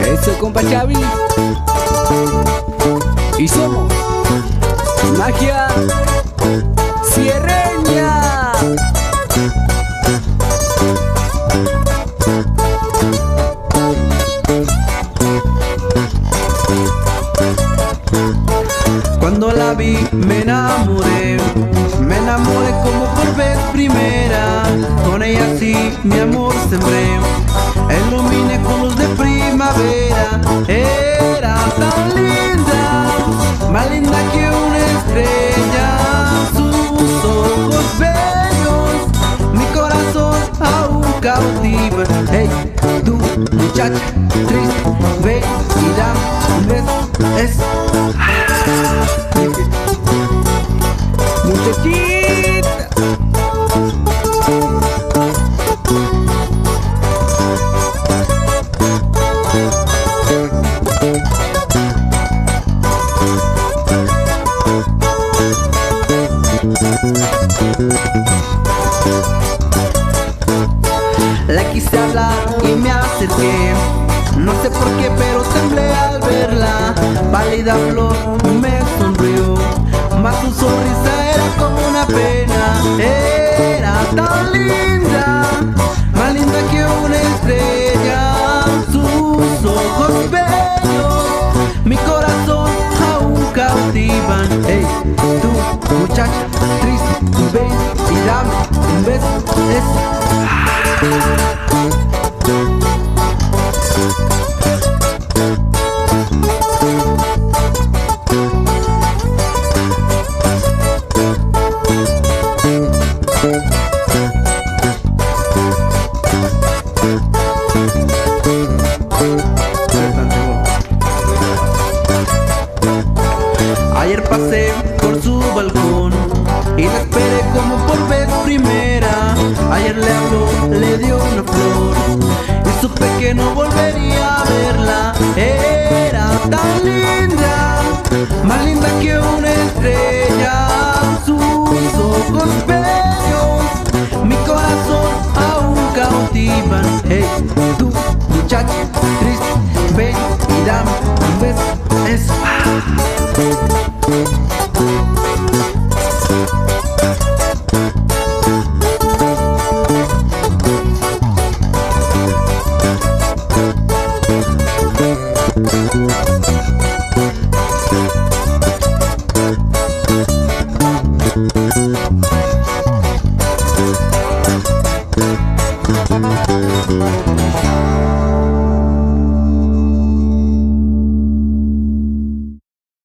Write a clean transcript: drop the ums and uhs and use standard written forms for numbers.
Eso, compa Xavi. Y somos Magia Sierreña. Cuando la vi me enamoré como por vez primera. Con ella sí mi amor sembré, iluminé con luz de primavera. Era tan linda, más linda que una estrella. Sus ojos bellos, mi corazón aún cautiva. Hey, tú muchacha triste, ve y dame un beso. Muchachita. La quise hablar y me acerqué, no sé por qué pero temblé al verla. Pálida flor me sonrió, mas su sonrisa era como una pena. Era tan linda, más linda que una estrella. Sus ojos bellos, mi corazón aún cautivan. Hey, tú muchacha triste, ven y dame un beso. Ayer pasé por su balcón y la esperé como por vez primera. Ayer le habló, le dio una flor y supe que no volvería a verla.